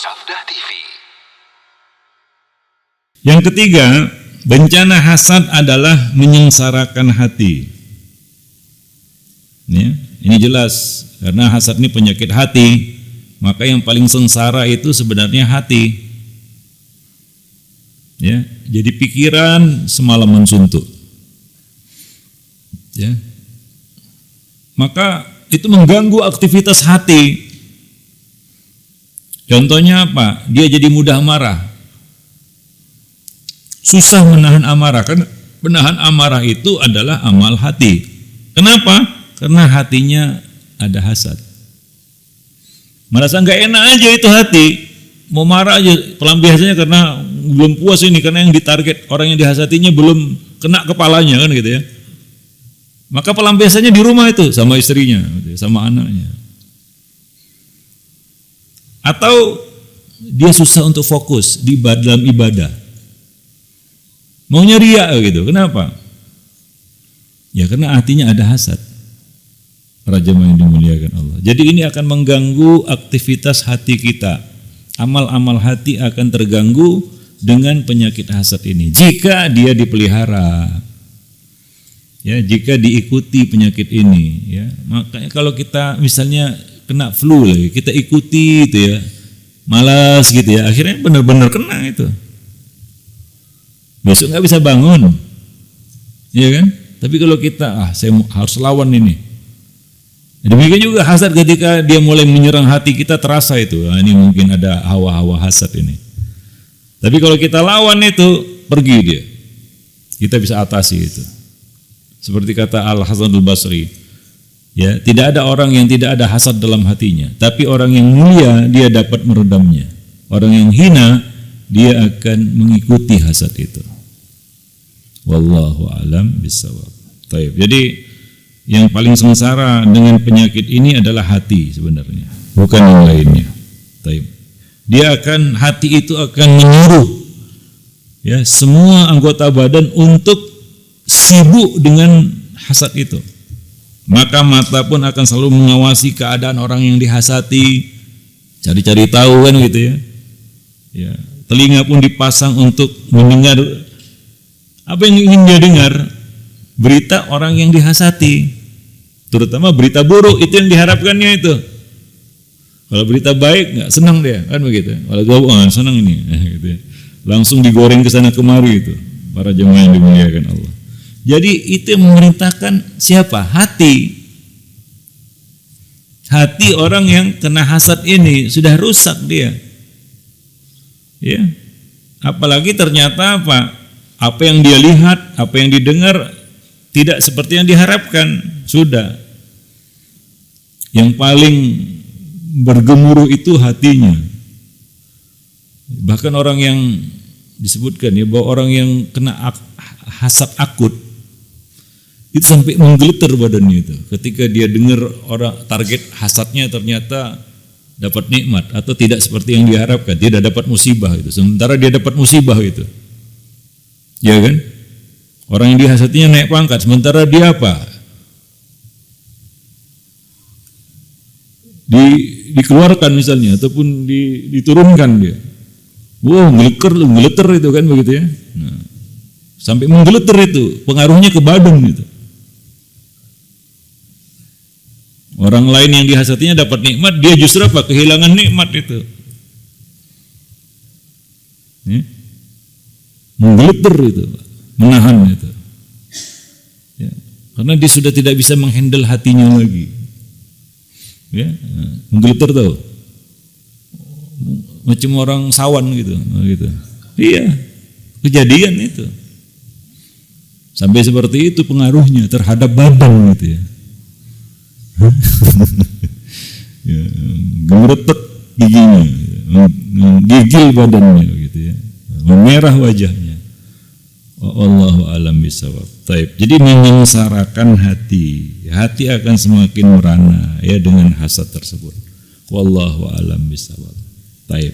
Sabda TV. Yang ketiga, bencana hasad adalah menyengsarakan hati. Ya, ini jelas karena hasad ini penyakit hati, maka yang paling sengsara itu sebenarnya hati. Ya, jadi pikiran semalaman suntuk. Ya. Maka itu mengganggu aktivitas hati. Contohnya apa? Dia jadi mudah marah. Susah menahan amarah. Karena menahan amarah itu adalah amal hati. Kenapa? Karena hatinya ada hasad. Merasa nggak enak aja itu hati. Mau marah aja, pelampiasannya karena belum puas ini, karena yang ditarget orang yang dihasatinya belum kena kepalanya kan gitu ya. Maka pelampiasannya di rumah itu sama istrinya, sama anaknya. Atau dia susah untuk fokus di dalam ibadah. Maunya riya gitu. Kenapa? Ya karena hatinya ada hasad. Para jemaah yang dimuliakan Allah. Jadi ini akan mengganggu aktivitas hati kita. Amal-amal hati akan terganggu dengan penyakit hasad ini jika dia dipelihara. Ya, jika diikuti penyakit ini, ya. Makanya kalau kita misalnya kena flu lagi, kita ikuti itu ya. Malas gitu ya, akhirnya benar-benar kena itu. Besok nggak bisa bangun. Ya kan? Tapi kalau kita saya harus lawan ini. Demikian juga hasad ketika dia mulai menyerang hati kita terasa itu. Ini mungkin ada hawa-hawa hasad ini. Tapi kalau kita lawan itu, pergi dia. Kita bisa atasi itu. Seperti kata Al-Hasan Al-Basri, ya, tidak ada orang yang tidak ada hasad dalam hatinya, tapi orang yang mulia dia dapat meredamnya. Orang yang hina dia akan mengikuti hasad itu. Wallahu a'lam bishawab. Baik. Jadi yang paling sengsara dengan penyakit ini adalah hati sebenarnya, bukan yang lainnya. Baik. Hati itu akan menyuruh ya semua anggota badan untuk sibuk dengan hasad itu. Maka mata pun akan selalu mengawasi keadaan orang yang dihasati, cari-cari tahu kan gitu ya. Ya, telinga pun dipasang untuk mendengar apa yang ingin dia dengar, berita orang yang dihasati. Terutama berita buruk itu yang diharapkannya itu. Kalau berita baik nggak senang dia, kan begitu. Kalau gue senang ini, gitu ya. Langsung digoreng ke sana kemari itu. Para jemaah yang dimuliakan Allah. Jadi itu yang memerintahkan siapa? Hati. Hati orang yang kena hasad ini sudah rusak dia. Ya. Apalagi ternyata apa? Apa yang dia lihat, apa yang didengar tidak seperti yang diharapkan. Sudah. Yang paling bergemuruh itu hatinya. Bahkan orang yang disebutkan ya bahwa orang yang kena hasad akut itu sampai menggeletar badannya itu. Ketika dia dengar orang target hasadnya ternyata dapat nikmat atau tidak seperti yang diharapkan, tidak dapat musibah itu. Sementara dia dapat musibah itu. Ya kan? Orang yang dihasatinya naik pangkat, sementara dia apa? Dikeluarkan misalnya ataupun diturunkan dia. Wow, ngeleter itu kan begitu ya. Nah, sampai menggeleter itu, pengaruhnya ke badan itu. Orang lain yang dihasatinya dapat nikmat, dia justru apa? Kehilangan nikmat itu. Ya? Menggeleter itu, menahan itu. Ya. Karena dia sudah tidak bisa menghandle hatinya lagi. Ya, menggeleter tahu. Macam orang sawan gitu. Iya, kejadian itu. Sampai seperti itu pengaruhnya terhadap badan gitu ya. Ya, gemeretek giginya, gigil badannya gitu ya, memerah wajahnya. Wallahu a'lam bishawab. Taib. Jadi menyengsarakan hati akan semakin merana ya dengan hasad tersebut. Wallahu a'lam bishawab. Taib.